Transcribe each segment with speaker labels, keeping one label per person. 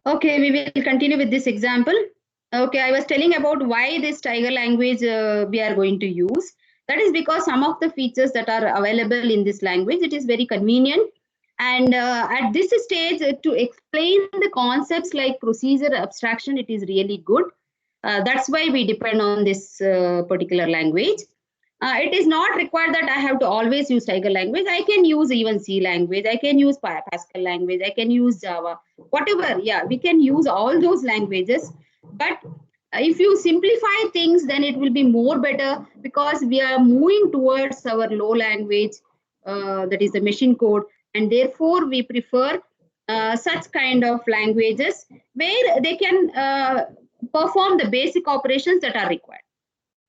Speaker 1: Okay, we will continue with this example. Okay, I was telling about why this Tiger language we are going to use. That is because some of the features that are available in this language, it is very convenient. And at this stage, to explain the concepts like procedure abstraction, it is really good. That's why we depend on this particular language. It is not required that I have to always use Tiger language. I can use even C language. I can use Pascal language. I can use Java, whatever. Yeah, we can use all those languages. But if you simplify things, then it will be more better because we are moving towards our low language, that is the machine code. And therefore, we prefer such kind of languages where they can perform the basic operations that are required.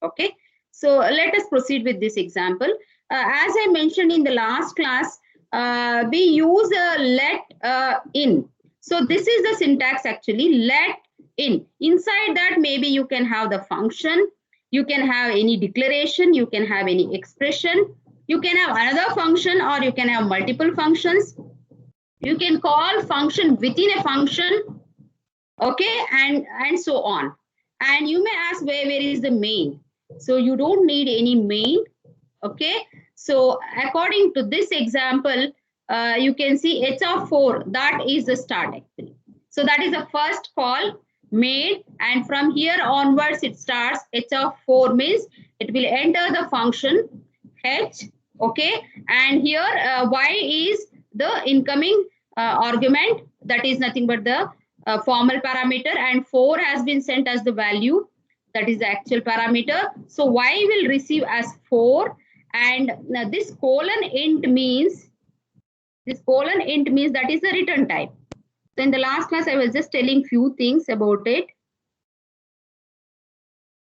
Speaker 1: Okay, so let us proceed with this example. As I mentioned in the last class, we use a let in. So this is the syntax actually, let in. Inside that, maybe you can have the function, you can have any declaration, you can have any expression, you can have another function, or you can have multiple functions. You can call function within a function, okay, and so on. And you may ask where is the main. So you don't need any main, okay. So according to this example, you can see h of 4, that is the start actually. So that is the first call made, and from here onwards it starts. H of 4 means it will enter the function h, okay. And here y is the incoming argument, that is nothing but the formal parameter, and 4 has been sent as the value, that is the actual parameter. So y will receive as 4, and now this colon int means that is the return type. So in the last class I was just telling few things about it.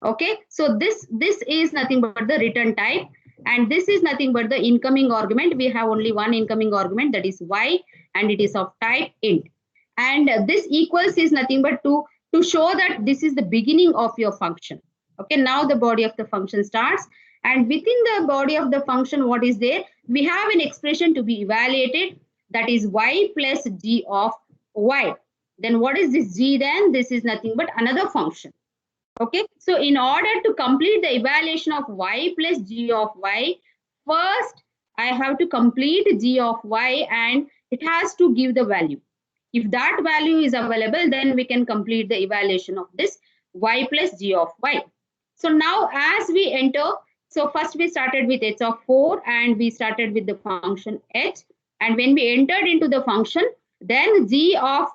Speaker 1: Okay, so this is nothing but the return type, and this is nothing but the incoming argument. We have only one incoming argument, that is y, and it is of type int. And this equals is nothing but to show that this is the beginning of your function. Okay, now the body of the function starts, and within the body of the function, what is there? We have an expression to be evaluated, that is y plus g of y. Then what is this g then? This is nothing but another function. Okay, so in order to complete the evaluation of y plus g of y, first I have to complete g of y, and it has to give the value. If that value is available, then we can complete the evaluation of this y plus g of y. So now as we enter, so first we started with h of 4, and we started with the function h, and when we entered into the function, then g of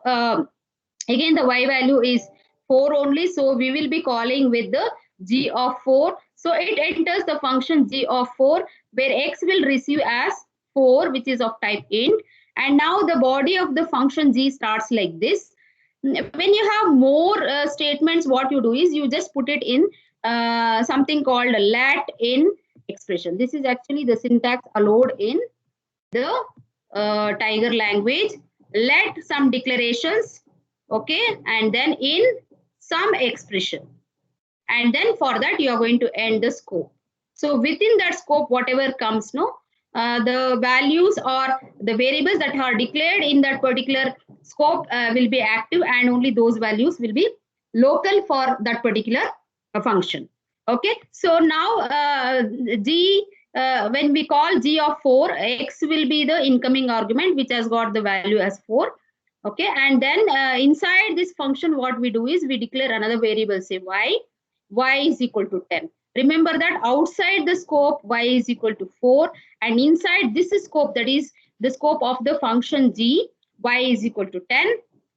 Speaker 1: again the y value is 4 only, so we will be calling with the g of 4. So it enters the function g of 4, where x will receive as 4, which is of type int. And now the body of the function g starts like this. When you have more statements, what you do is you just put it in something called let in expression. This is actually the syntax allowed in the Tiger language. Let some declarations, okay, and then in some expression, and then for that you are going to end the scope. So within that scope, whatever comes, no, the values or the variables that are declared in that particular scope will be active, and only those values will be local for that particular function. Okay, so now g when we call g of 4, x will be the incoming argument which has got the value as 4. Okay, and then inside this function, what we do is we declare another variable, say y is equal to 10. Remember that outside the scope y is equal to 4, and inside this scope, that is the scope of the function g, y is equal to 10.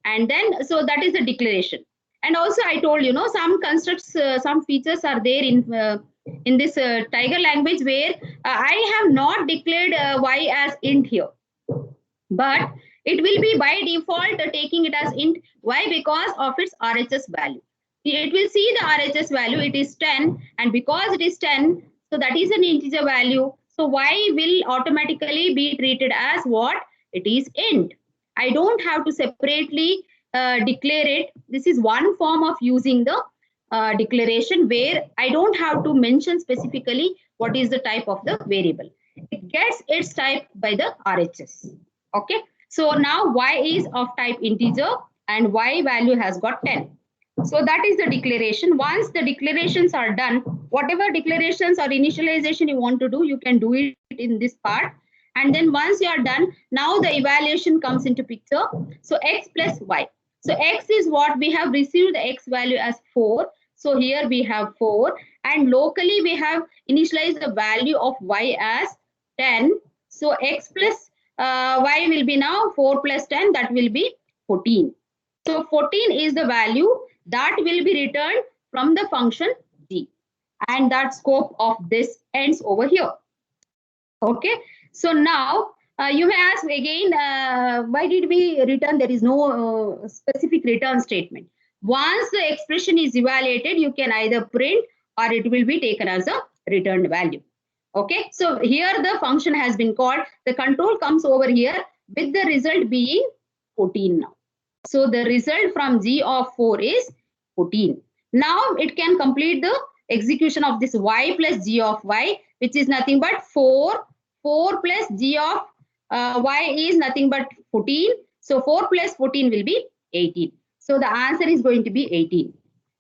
Speaker 1: And then so that is the declaration. And also I told you, some constructs, some features are there in this Tiger language, where I have not declared y as int here, but it will be by default taking it as int. Why? Because of its RHS value. It will see the RHS value, it is 10, and because it is 10, so that is an integer value. So y will automatically be treated as what? It is int. I don't have to separately declare it. This is one form of using the declaration, where I don't have to mention specifically what is the type of the variable. It gets its type by the RHS. Okay, so now y is of type integer, and y value has got 10. So that is the declaration. Once the declarations are done, whatever declarations or initialization you want to do, you can do it in this part. And then once you are done, now the evaluation comes into picture. So x plus y. So x is what we have received the x value as 4. So here we have 4, and locally we have initialized the value of y as 10. So x plus y will be now 4 plus 10, that will be 14. So 14 is the value that will be returned from the function g, and that scope of this ends over here. Okay, so now you may ask again, why did we return? There is no specific return statement. Once the expression is evaluated, you can either print or it will be taken as a returned value. Okay, so here the function has been called. The control comes over here with the result being 14 now. So the result from g of 4 is 14. Now it can complete the execution of this y plus g of y, which is nothing but 4. 4 plus g of y is nothing but 14. So 4 plus 14 will be 18. So the answer is going to be 18.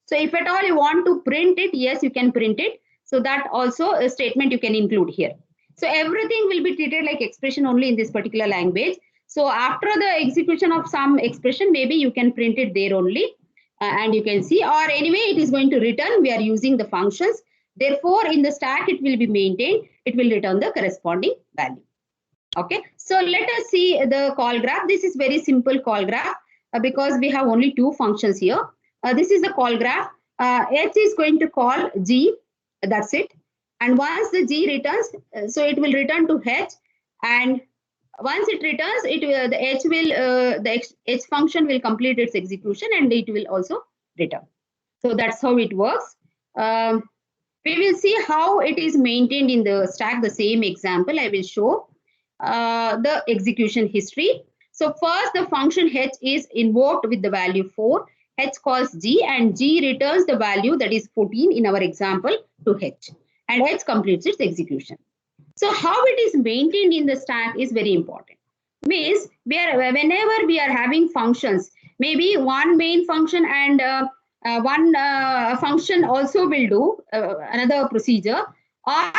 Speaker 1: So if at all you want to print it, yes, you can print it. So that also a statement you can include here. So everything will be treated like expression only in this particular language. So after the execution of some expression, maybe you can print it there only and you can see, or anyway, it is going to return. We are using the functions. Therefore, in the stack, it will be maintained. It will return the corresponding value. Okay, so let us see the call graph. This is very simple call graph because we have only two functions here. This is the call graph. H is going to call G. That's it. And once the G returns, so it will return to H, and once it returns, it will, the H will the H function will complete its execution and it will also return. So that's how it works. We will see how it is maintained in the stack. The same example I will show the execution history. So first the function H is invoked with the value 4. H calls G and G returns the value, that is 14 in our example, to H, and H completes its execution. So how it is maintained in the stack is very important. Means whenever we are having functions, maybe one main function and one function also will do another procedure, or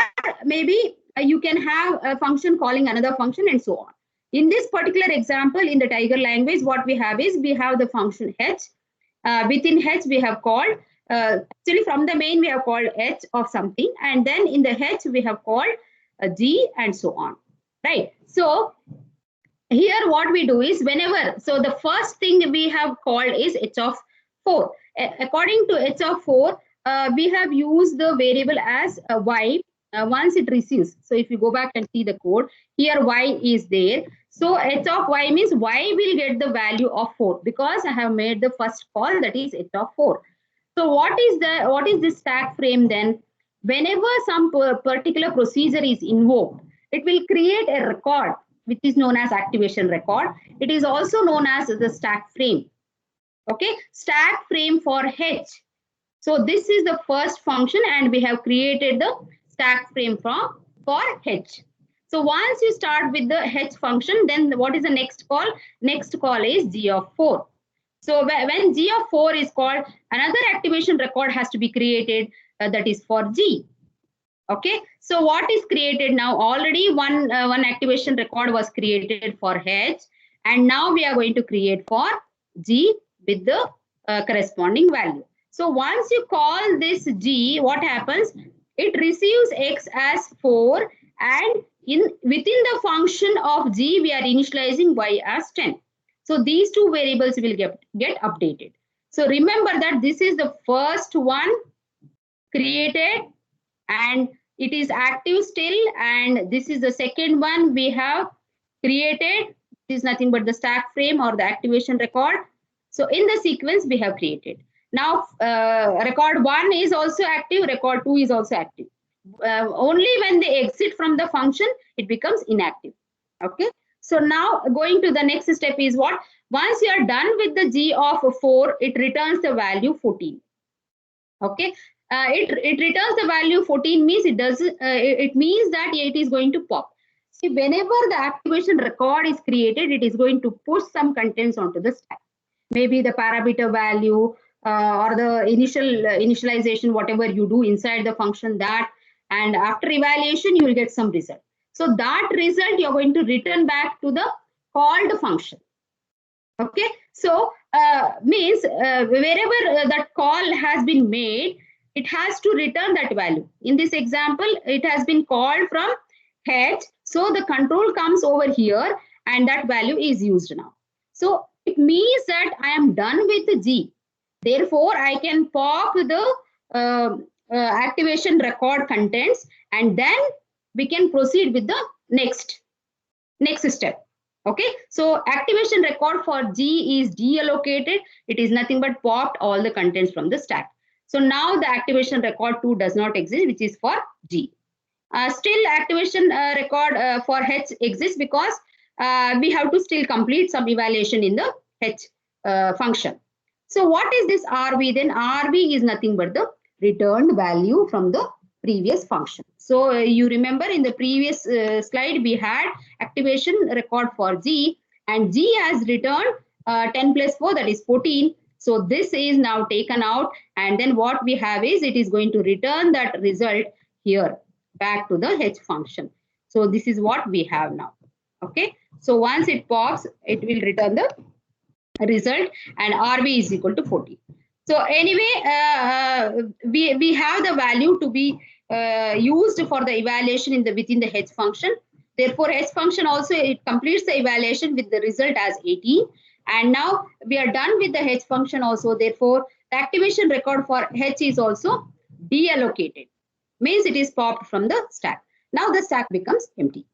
Speaker 1: maybe you can have a function calling another function and so on. In this particular example, in the Tiger language, what we have is we have the function H. Within H we have called, actually from the main we have called H of something, and then in the H we have called G and so on, right? So here what we do is whenever, so the first thing we have called is H of 4. According to H of 4, we have used the variable as y once it receives. So if you go back and see the code, here y is there. So H of y means y will get the value of 4 because I have made the first call, that is H of 4. So what is this stack frame then? Whenever some particular procedure is invoked, it will create a record which is known as activation record. It is also known as the stack frame. Okay, stack frame for H. So this is the first function and we have created the stack frame for H. So once you start with the H function, then what is the next call? Next call is G of 4. So when G of 4 is called, another activation record has to be created, that is for G. Okay, so what is created now? Already one activation record was created for H, and now we are going to create for G with the corresponding value. So once you call this G, what happens? It receives X as 4, and within the function of G, we are initializing Y as 10. So these two variables will get updated. So remember that this is the first one created and it is active still, and this is the second one we have created. It is nothing but the stack frame or the activation record. So in the sequence we have created. Now record 1 is also active, record 2 is also active. Only when they exit from the function, it becomes inactive. Okay. So now going to the next step is what? Once you are done with the G of 4, it returns the value 14. Okay. It returns the value 14 means it means that it is going to pop. See, whenever the activation record is created, it is going to push some contents onto the stack. maybe the parameter value or the initialization, whatever you do inside the function, that, and after evaluation you will get some result. So that result you're going to return back to the called function. Okay, so means wherever that call has been made, it has to return that value. In this example, it has been called from H, so the control comes over here and that value is used now. So it means that I am done with G. Therefore, I can pop the activation record contents, and then we can proceed with the next step. Okay, so activation record for G is deallocated. It is nothing but popped all the contents from the stack. So now the activation record 2 does not exist, which is for G. Still activation record for H exists because we have to still complete some evaluation in the H function. So what is this RV then? RV is nothing but the returned value from the previous function. So you remember in the previous slide we had activation record for G, and G has returned 10 plus 4, that is 14. So this is now taken out, and then what we have is it is going to return that result here back to the H function. So this is what we have now. Okay, so once it pops, it will return the result, and RV is equal to 40. So anyway, we have the value to be used for the evaluation in the within the H function. Therefore, H function also it completes the evaluation with the result as 18. And now we are done with the H function also. Therefore, the activation record for H is also deallocated. Means it is popped from the stack. Now the stack becomes empty.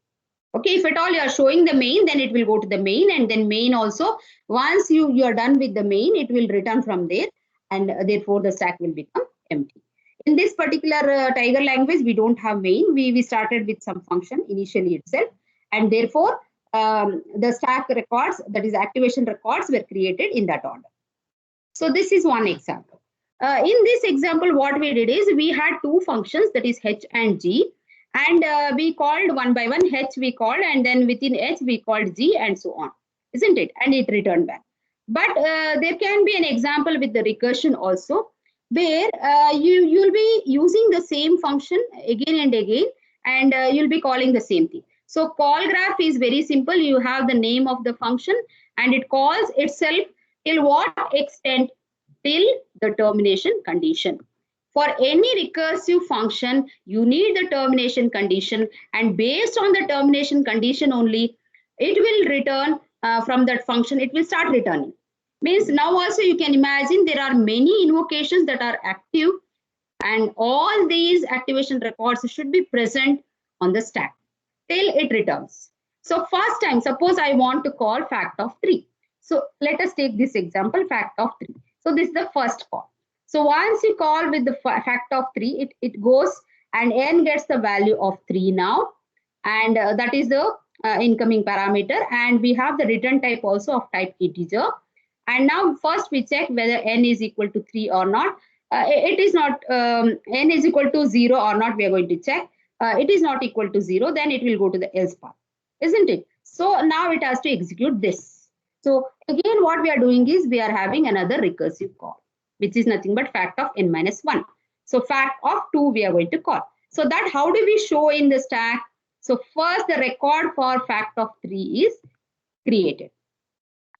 Speaker 1: Okay, if at all you are showing the main, then it will go to the main, and then main also, once you are done with the main, it will return from there, and therefore the stack will become empty. In this particular Tiger language, we don't have main. We started with some function initially itself, and therefore the stack records, that is activation records, were created in that order. So this is one example. In this example, what we did is we had two functions, that is H and G. And we called one by one. H we called, and then within H we called G, and so on, isn't it? And it returned back. But there can be an example with the recursion also, where you'll be using the same function again and again, and you'll be calling the same thing. So call graph is very simple. You have the name of the function, and it calls itself till what extent? Till the termination condition. For any recursive function, you need the termination condition, and based on the termination condition only, it will return from that function, it will start returning. Means now also you can imagine there are many invocations that are active, and all these activation records should be present on the stack till it returns. So first time, suppose I want to call fact of 3. So let us take this example, fact of 3. So this is the first call. So once you call with the fact of 3, it goes and n gets the value of 3 now. And that is the incoming parameter. And we have the return type also of type integer. And now first we check whether n is equal to 3 or not. It is not, n is equal to 0 or not, we are going to check. It is not equal to 0, then it will go to the else part, isn't it? So now it has to execute this. So again, what we are doing is we are having another recursive call, which is nothing but fact of n minus 1. So fact of 2 we are going to call. So that how do we show in the stack? So first the record for fact of 3 is created.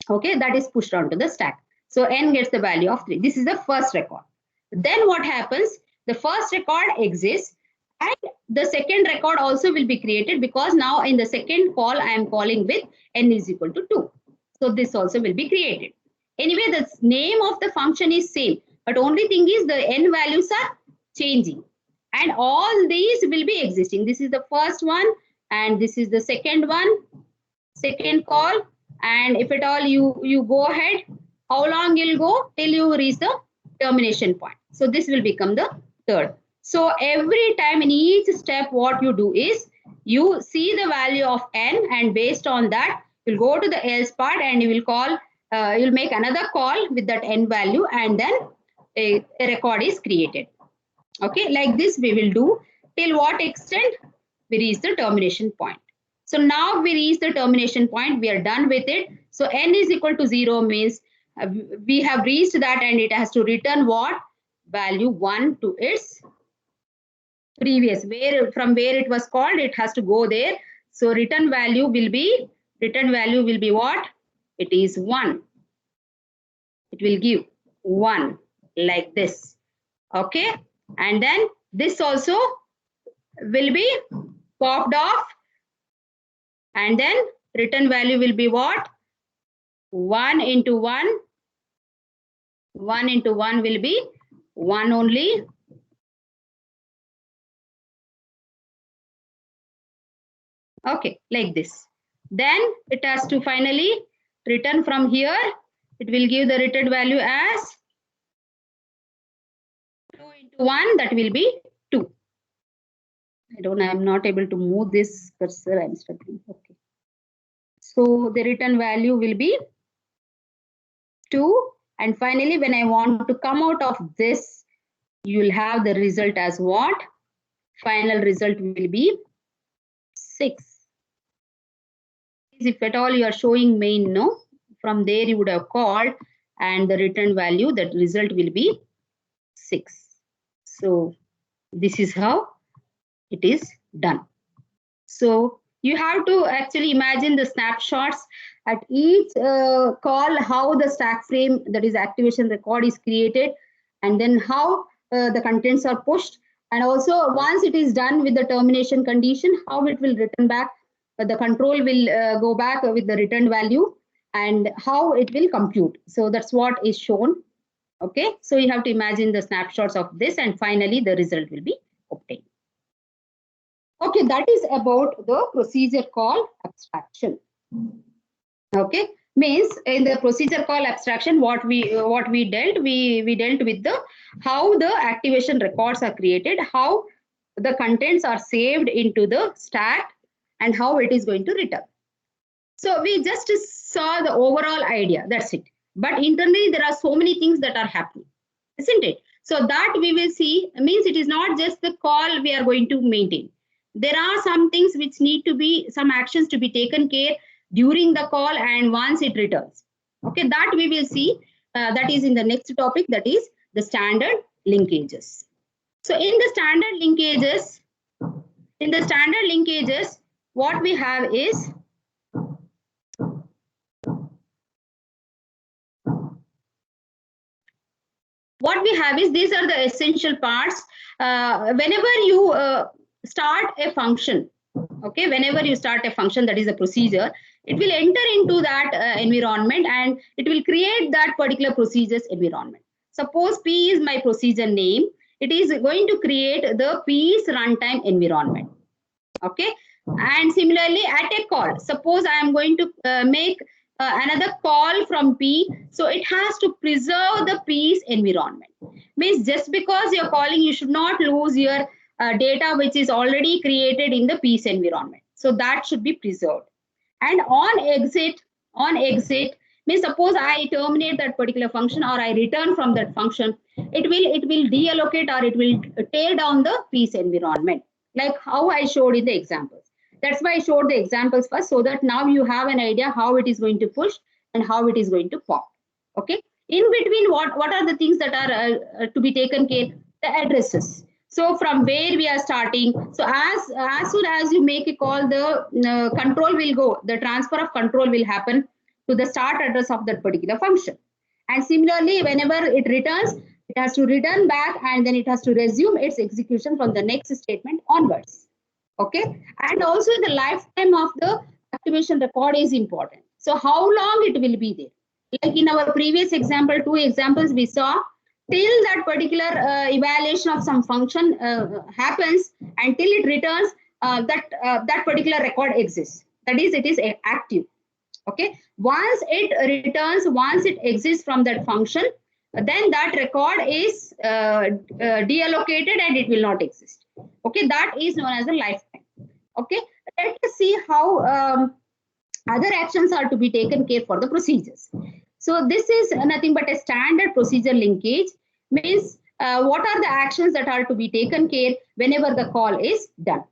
Speaker 1: Okay, that is pushed onto the stack. So n gets the value of 3. This is the first record. Then what happens? The first record exists, and the second record also will be created, because now in the second call I am calling with n is equal to 2. So this also will be created. Anyway, the name of the function is same, but only thing is the n values are changing, and all these will be existing. This is the first one, and this is the second one, second call. And if at all you go ahead, how long you'll go? Till you reach the termination point. So this will become the third. So every time in each step, what you do is you see the value of n, and based on that, you'll go to the else part, and you will call, you'll make another call with that n value, and then a record is created. Okay, like this we will do till what extent? We reach the termination point. So now we reach the termination point, we are done with it. So n is equal to 0 means we have reached that, and it has to return what? Value 1 to its previous, from where it was called, it has to go there. So return value will be what? It is 1. It will give 1 like this. Okay, and then this also will be popped off, and then return value will be what? 1 into 1. 1 into 1 will be 1 only. Okay, like this. Then it has to finally return from here. It will give the return value as 2 into 1, that will be 2. I'm not able to move this cursor. I'm struggling. Okay. So the return value will be 2. And finally, when I want to come out of this, you will have the result as what? Final result will be 6. If at all you are showing main, no, from there you would have called, and the return value, that result will be 6. So this is how it is done. So you have to actually imagine the snapshots at each call, how the stack frame, that is activation record, is created, and then how the contents are pushed, and also once it is done with the termination condition, how it will return back. The control will go back with the return value, and how it will compute. So that's what is shown. Okay, so you have to imagine the snapshots of this, and finally the result will be obtained. Okay, that is about the procedure call abstraction. Okay, means in the procedure call abstraction, what we dealt, we dealt with the how the activation records are created, how the contents are saved into the stack, and how it is going to return. So we just saw the overall idea, that's it. But internally there are so many things that are happening, isn't it? So that we will see, means it is not just the call we are going to maintain. There are some things which need to be, some actions to be taken care during the call and once it returns. Okay, that we will see. That is in the next topic, that is the standard linkages. So in the standard linkages, what we have is these are the essential parts. Whenever you start a function, okay, whenever you start a function, that is a procedure, it will enter into that environment, and it will create that particular procedure's environment. Suppose P is my procedure name. It is going to create the P's runtime environment. Okay, and similarly at a call, suppose I am going to make another call from P, so it has to preserve the P's environment. Means just because you're calling, you should not lose your data which is already created in the P's environment. So that should be preserved. And on exit means suppose I terminate that particular function, or I return from that function, it will deallocate, or it will tear down the P's environment, like how I showed in the examples. That's why I showed the examples first, so that now you have an idea how it is going to push and how it is going to pop. Okay. In between, what are the things that are to be taken care? The addresses. So from where we are starting. So as soon as you make a call, the control will go. The transfer of control will happen to the start address of that particular function. And similarly, whenever it returns, it has to return back, and then it has to resume its execution from the next statement onwards. Okay. And also the lifetime of the activation record is important. So how long it will be there? Like in our previous example, 2 examples we saw, till that particular evaluation of some function happens, until it returns, that particular record exists. That is, it is active. Okay. Once it returns, once it exists from that function, then that record is deallocated and it will not exist. Okay, that is known as a lifetime. Okay, let us see how other actions are to be taken care for the procedures. So this is nothing but a standard procedure linkage, means what are the actions that are to be taken care whenever the call is done.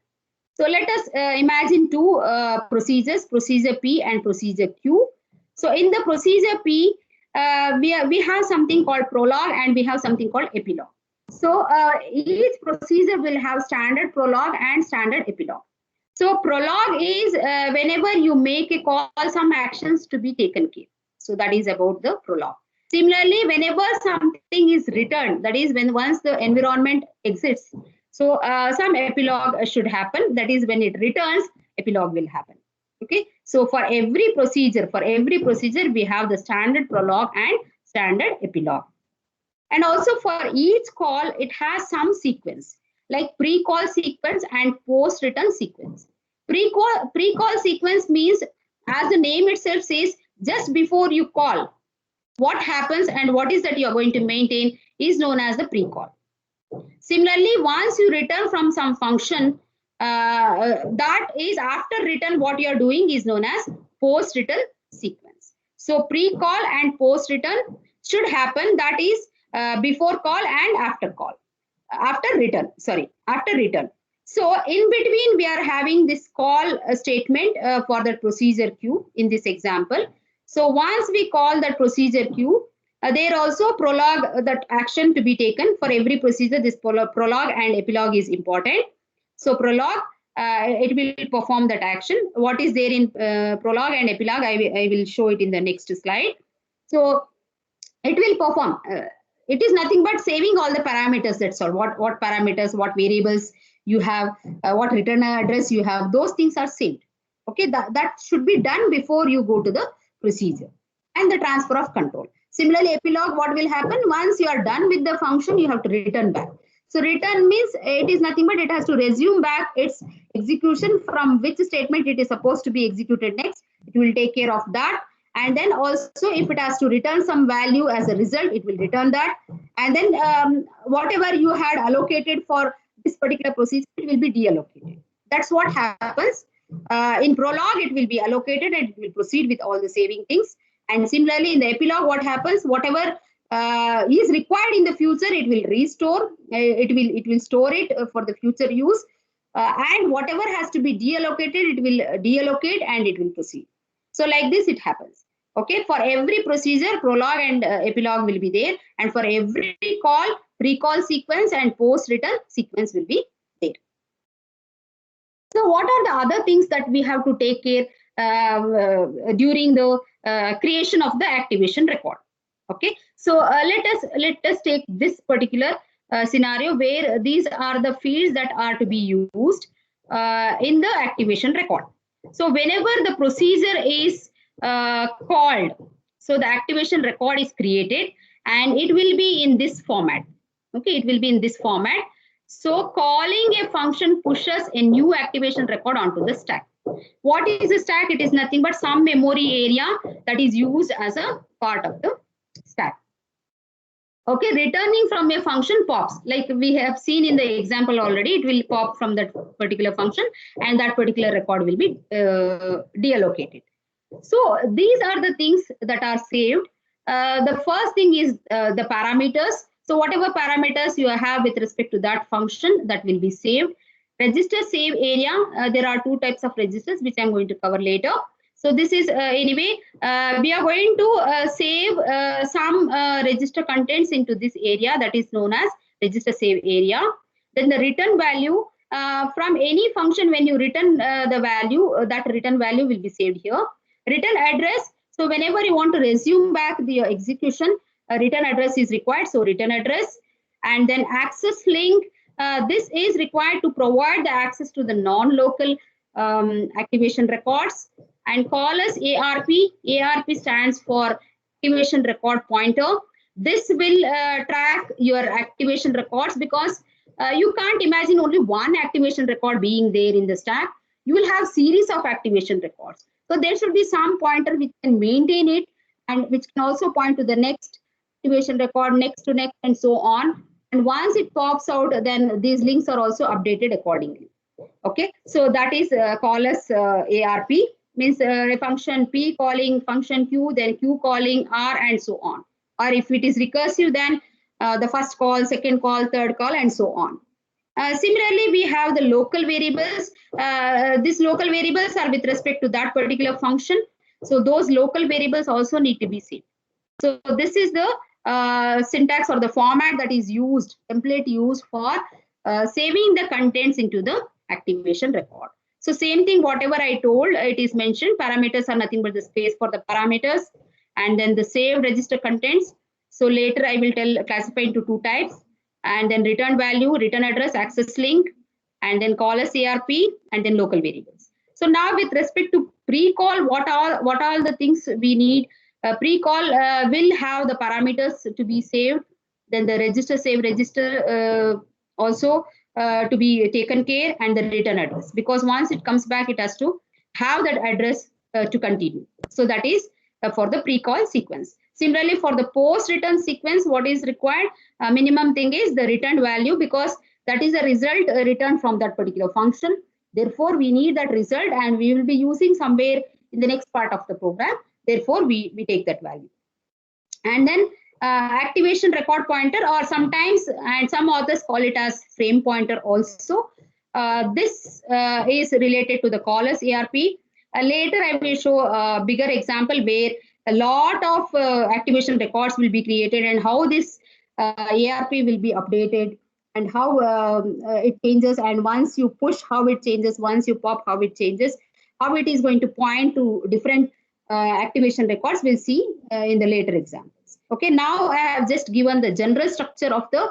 Speaker 1: So let us imagine 2 procedures, procedure P and procedure Q. So in the procedure P, we have something called prologue and we have something called epilogue. So each procedure will have standard prologue and standard epilogue. So prologue is whenever you make a call, some actions to be taken care. So that is about the prologue. Similarly, whenever something is returned, that is when once the environment exits, so some epilogue should happen. That is when it returns, epilogue will happen. Okay. So for every procedure, we have the standard prologue and standard epilogue. And also for each call, it has some sequence like pre-call sequence and post-return sequence. Pre-call sequence means, as the name itself says, just before you call, what happens and what is that you are going to maintain is known as the pre-call. Similarly, once you return from some function, that is after return, what you are doing is known as post-return sequence. So pre-call and post-return should happen, that is before call and after call. After return. So in between, we are having this call statement for the procedure queue in this example. So once we call that procedure queue, there also prologue that action to be taken for every procedure. This prologue and epilogue is important. So prologue, it will perform that action. What is there in prologue and epilogue, I will show it in the next slide. So it will perform. It is nothing but saving all the parameters. That's all. What parameters, what variables you have, what return address you have, those things are saved. Okay, that should be done before you go to the procedure. And the transfer of control. Similarly, epilogue, what will happen once you are done with the function, you have to return back. So return means it is nothing but it has to resume back its execution from which statement it is supposed to be executed next. It will take care of that. And then also if it has to return some value as a result, it will return that. And then whatever you had allocated for this particular procedure, it will be deallocated. That's what happens. In prologue, it will be allocated and it will proceed with all the saving things. And similarly, in the epilogue, what happens? Whatever is required in the future, it will restore. It will store it for the future use. And whatever has to be deallocated, it will deallocate and it will proceed. So like this, it happens. Okay, for every procedure, prologue and epilogue will be there. And for every call, pre-call sequence and post-return sequence will be there. So what are the other things that we have to take care during the creation of the activation record? Okay, so let us take this particular scenario where these are the fields that are to be used in the activation record. So whenever the procedure is called, so the activation record is created and it will be in this format. Okay, it will be in this format. So calling a function pushes a new activation record onto the stack. What is a stack? It is nothing but some memory area that is used as a part of the stack. Okay, returning from a function pops, like we have seen in the example already, it will pop from that particular function and that particular record will be deallocated. So these are the things that are saved. The first thing is the parameters. So whatever parameters you have with respect to that function, that will be saved. Register save area, there are two types of registers which I'm going to cover later. So this is anyway, we are going to save some register contents into this area that is known as register save area. Then the return value from any function, when you return the value, that return value will be saved here. Return address, so whenever you want to resume back the execution, a return address is required, so return address. And then access link, this is required to provide the access to the non-local activation records. And call as ARP. ARP stands for activation record pointer. This will track your activation records because you can't imagine only one activation record being there in the stack. You will have series of activation records. So there should be some pointer which can maintain it and which can also point to the next activation record, next to next, and so on. And once it pops out, then these links are also updated accordingly. Okay, so that is call as ARP. Means a function P calling function Q, then Q calling R, and so on. Or if it is recursive, then the first call, second call, third call, and so on. Similarly, we have the local variables. These local variables are with respect to that particular function. So those local variables also need to be saved. So this is the syntax or the format that is used, template used for saving the contents into the activation record. So same thing, whatever I told, it is mentioned. Parameters are nothing but the space for the parameters, and then the save register contents. So later I will classify into two types, and then return value, return address, access link, and then call as ARP, and then local variables. So now with respect to pre-call, what are the things we need? Pre-call will have the parameters to be saved, then the register save register also to be taken care, and the return address, because once it comes back it has to have that address to continue. So that is for the pre-call sequence. Similarly, for the post-return sequence, what is required? Minimum thing is the return value, because that is a result returned from that particular function. Therefore, we need that result, and we will be using somewhere in the next part of the program. Therefore, we take that value. And then activation record pointer, or sometimes, and some authors call it as frame pointer also. This is related to the callers ARP. Later, I will show a bigger example where a lot of activation records will be created, and how this ARP will be updated, and how it changes, and once you push, how it changes, once you pop, how it changes, how it is going to point to different activation records. We'll see in the later examples. Okay, now I have just given the general structure of the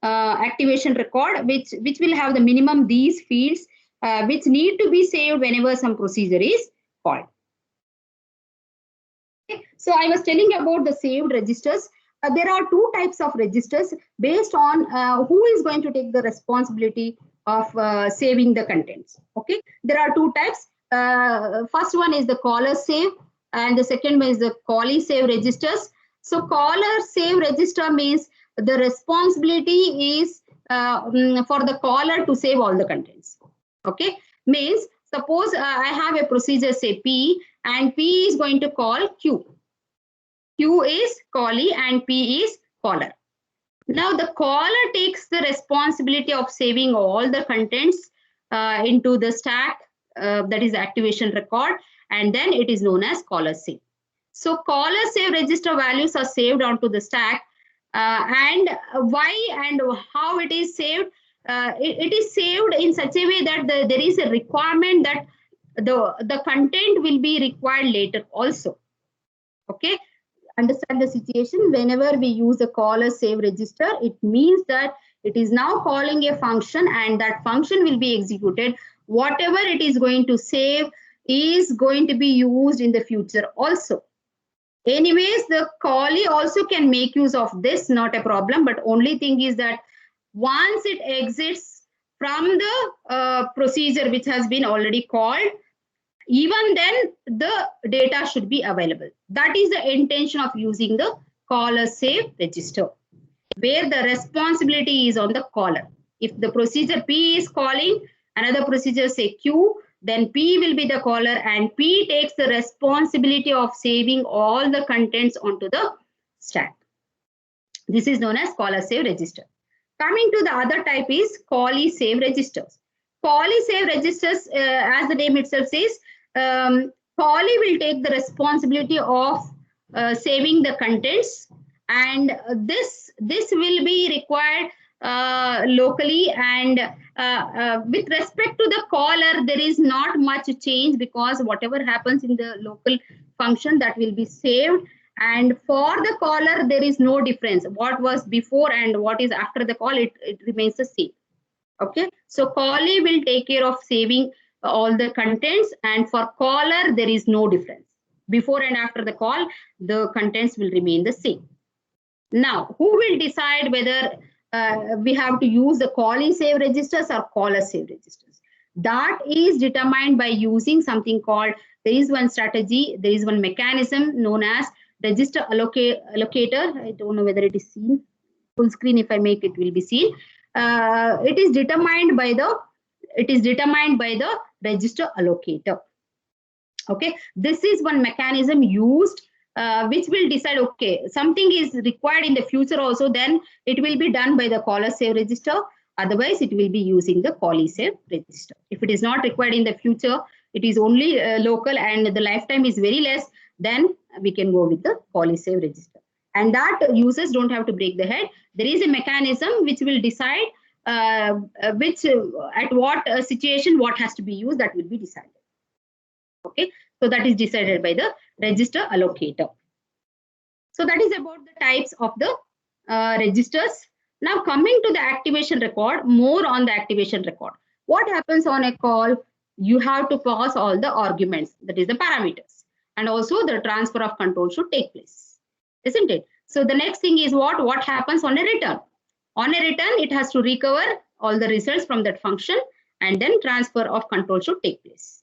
Speaker 1: activation record, which will have the minimum these fields which need to be saved whenever some procedure is called. Okay, so I was telling about the saved registers. There are two types of registers based on who is going to take the responsibility of saving the contents. Okay, there are two types. First one is the caller save, and the second one is the callee save registers. So caller save register means the responsibility is for the caller to save all the contents. Okay, means suppose I have a procedure, say P, and P is going to call Q. Q is callee and P is caller. Now the caller takes the responsibility of saving all the contents into the stack, that is activation record, and then it is known as caller save. So caller save register values are saved onto the stack, and why and how it is saved? It is saved in such a way that there is a requirement that the content will be required later also. Okay, understand the situation. Whenever we use a caller save register, it means that it is now calling a function, and that function will be executed. Whatever it is going to save is going to be used in the future also. Anyways, the callee also can make use of this, not a problem, but only thing is that once it exits from the procedure which has been already called, even then the data should be available. That is the intention of using the caller save register, where the responsibility is on the caller. If the procedure P is calling, another procedure say Q, then P will be the caller, and P takes the responsibility of saving all the contents onto the stack. This is known as caller save register. Coming to the other type is callee save registers. Callee save registers, as the name itself says, callee will take the responsibility of saving the contents, and this will be required locally, and with respect to the caller, there is not much change, because whatever happens in the local function, that will be saved, and for the caller there is no difference. What was before and what is after the call, it remains the same. Okay, so callee will take care of saving all the contents, and for caller there is no difference. Before and after the call, the contents will remain the same. Now, who will decide whether we have to use the callee save registers or caller save registers? That is determined by using something called, there is one strategy, there is one mechanism known as register allocator. I don't know whether it is seen. Full screen, if I make it, will be seen. It is determined by the register allocator. Okay, this is one mechanism used which will decide, okay, something is required in the future also, then it will be done by the caller save register. Otherwise, it will be using the callee save register. If it is not required in the future, it is only local and the lifetime is very less, then we can go with the callee save register. And that users don't have to break the head. There is a mechanism which will decide at what situation what has to be used, that will be decided. Okay, so that is decided by the register allocator. So that is about the types of the registers. Now coming to the activation record, more on the activation record. What happens on a call? You have to pass all the arguments, that is the parameters, and also the transfer of control should take place, isn't it? So the next thing is what happens on a return. On a return, it has to recover all the results from that function, and then transfer of control should take place.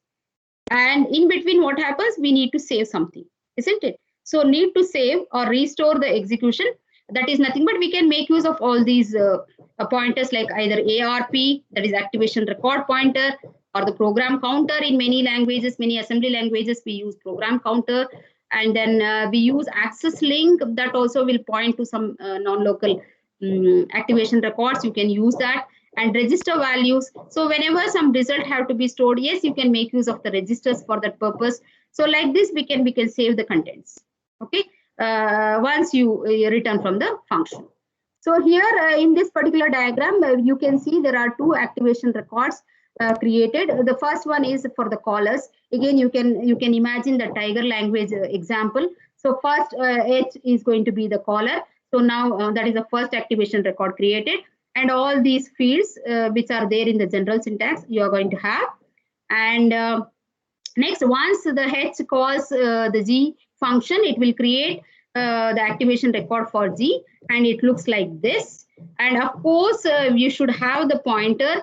Speaker 1: And in between, what happens? We need to save something, isn't it? So need to save or restore the execution. That is nothing but we can make use of all these pointers like either ARP, that is activation record pointer, or the program counter. In many languages, many assembly languages, we use program counter. And then we use access link, that also will point to some non-local activation records. You can use that. And register values. So whenever some result have to be stored, yes, you can make use of the registers for that purpose. So like this, we can save the contents. Okay, once you return from the function. So here in this particular diagram, you can see there are two activation records created. The first one is for the callers. Again, you can imagine the Tiger language example. So first H is going to be the caller. So now that is the first activation record created. And all these fields which are there in the general syntax, you are going to have. And next, once the H calls the G function, it will create the activation record for G, and it looks like this. And of course, you should have the pointer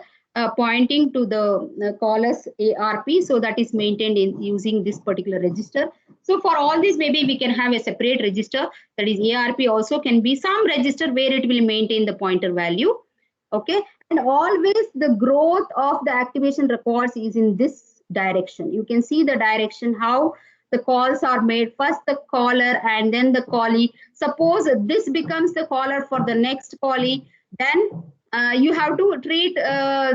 Speaker 1: pointing to the caller's ARP. So that is maintained in using this particular register. So for all this, maybe we can have a separate register, that is ARP also can be some register where it will maintain the pointer value. Okay, and always the growth of the activation records is in this direction. You can see the direction how the calls are made. First the caller and then the callee. Suppose this becomes the caller for the next callee, then you have to treat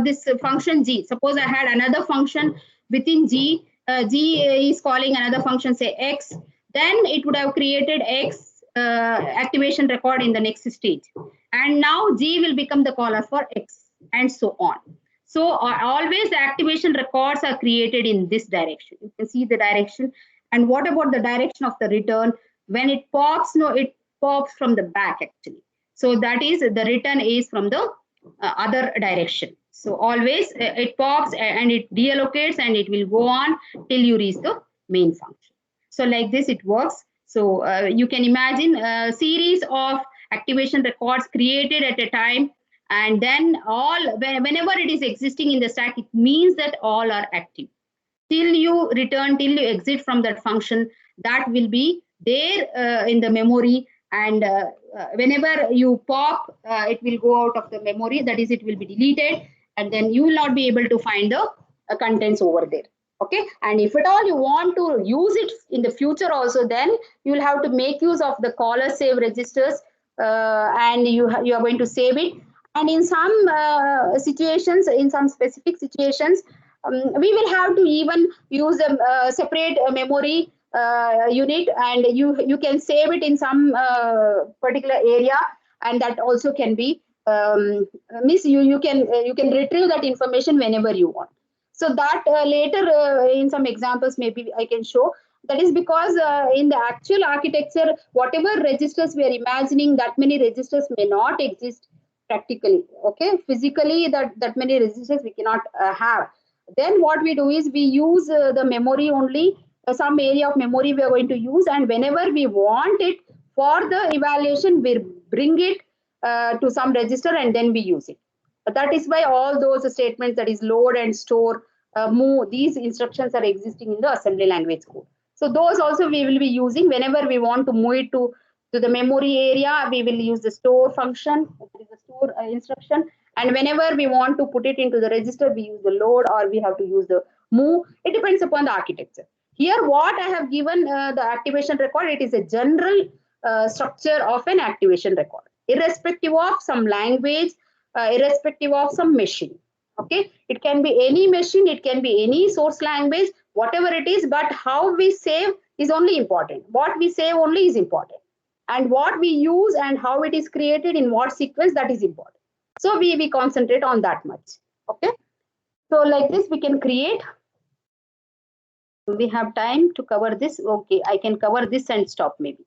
Speaker 1: this function G. Suppose I had another function within G. G is calling another function, say X. Then it would have created X activation record in the next stage. And now G will become the caller for X, and so on. So always the activation records are created in this direction. You can see the direction. And what about the direction of the return? When it pops, no, it pops from the back actually. So that is the return is from the other direction. So always it pops and it deallocates and it will go on till you reach the main function. So like this it works. So you can imagine a series of activation records created at a time, and then whenever it is existing in the stack, it means that all are active. Till you return, till you exit from that function, that will be there in the memory. And whenever you pop, it will go out of the memory, that is, it will be deleted, and then you will not be able to find the contents over there. Okay, and if at all you want to use it in the future also, then you will have to make use of the caller save registers, and you are going to save it. And in some situations, in some specific situations, we will have to even use a separate memory unit, and you can save it in some particular area, and that also can be you can retrieve that information whenever you want. So that later in some examples maybe I can show. That is because in the actual architecture, whatever registers we are imagining, that many registers may not exist practically. Okay, physically that many registers we cannot have. Then what we do is we use the memory only, some area of memory we are going to use, and whenever we want it for the evaluation, we bring it to some register and then we use it. That is why all those statements, that is load and store, move, these instructions are existing in the assembly language code. So those also we will be using whenever we want to move it to the memory area. We will use the store function, that is the store instruction. And whenever we want to put it into the register, we use the load or we have to use the move. It depends upon the architecture. Here, what I have given the activation record, it is a general structure of an activation record, irrespective of some language, irrespective of some machine. Okay, it can be any machine, it can be any source language, whatever it is, but how we save is only important. What we save only is important. and what we use and how it is created in what sequence, that is important. So we concentrate on that much. Okay. So like this we can create. We have time to cover this. Okay, I can cover this and stop maybe.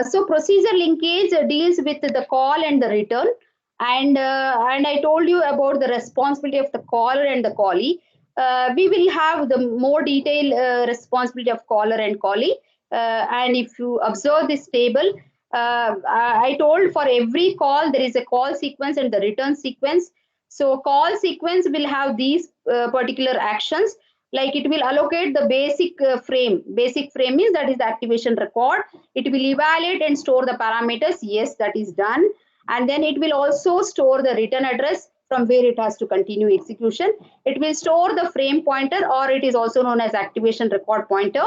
Speaker 1: So procedure linkage deals with the call and the return, and I told you about the responsibility of the caller and the callee. We will have the more detailed responsibility of caller and callee. And if you observe this table, I told for every call there is a call sequence and the return sequence. So call sequence will have these particular actions, like it will allocate the basic frame. Basic frame means that is the activation record. It will evaluate and store the parameters. Yes, that is done. And then it will also store the return address from where it has to continue execution. It will store the frame pointer, or it is also known as activation record pointer.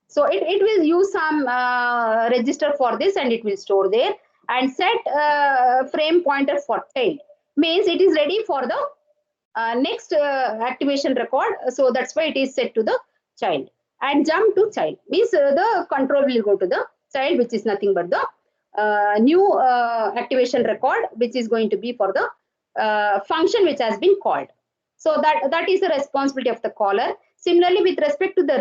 Speaker 1: So it will use some register for this, and it will store there, and set frame pointer for child. Means it is ready for the next activation record. So that's why it is set to the child. And jump to child means the control will go to the child, which is nothing but the new activation record, which is going to be for the function which has been called. So that is the responsibility of the caller. Similarly, with respect to the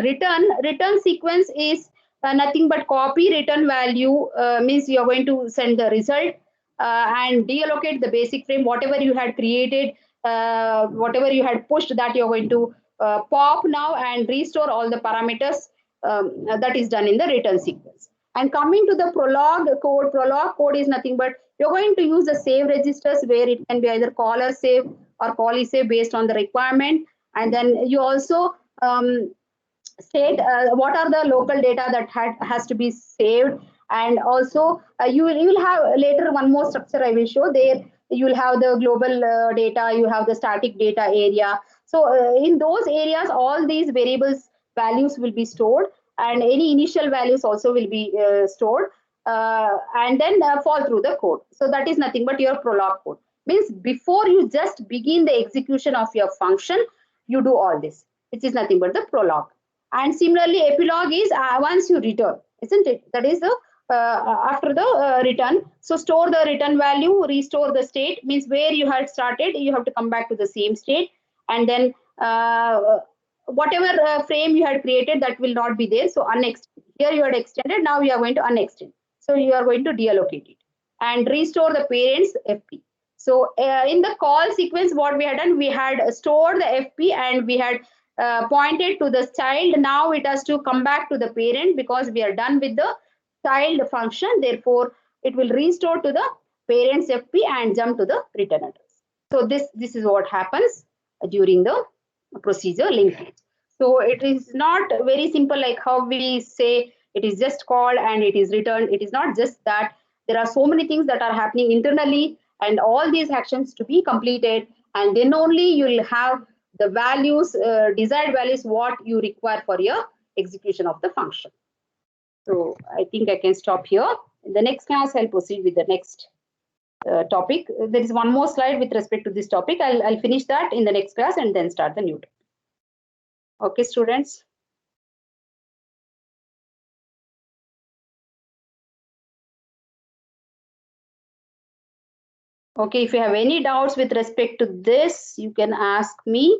Speaker 1: return sequence is nothing but copy return value. Means you are going to send the result and deallocate the basic frame, whatever you had created, whatever you had pushed, that you're going to pop now and restore all the parameters. That is done in the return sequence. And coming to the prologue code is nothing but you're going to use the save registers, where it can be either caller save or callee save based on the requirement. And then you also state what are the local data that has to be saved. And also you will have later one more structure I will show there. You will have the global data, you have the static data area. So in those areas, all these variables values will be stored, and any initial values also will be stored, and then fall through the code. So that is nothing but your prologue code. Means before you just begin the execution of your function, you do all this, which is nothing but the prologue. And similarly, epilogue is once you return, isn't it? That is the after the return. So store the return value, restore the state, means where you had started, you have to come back to the same state. And then whatever frame you had created, that will not be there. So unextended. Here you had extended, now you are going to unextend. So you are going to deallocate it and restore the parents FP. So in the call sequence, what we had done, we had stored the FP and we had pointed to the child. Now it has to come back to the parent because we are done with the child function. Therefore, it will restore to the parent's FP and jump to the return address. So this is what happens during the procedure linkage. So it is not very simple like how we say it is just called and it is returned. It is not just that. There are so many things that are happening internally, and all these actions to be completed, and then only you will have the values, desired values, what you require for your execution of the function. So I think I can stop here. In the next class, I'll proceed with the next topic. There is one more slide with respect to this topic. I'll finish that in the next class and then start the new topic. Okay, students. Okay, if you have any doubts with respect to this, you can ask me.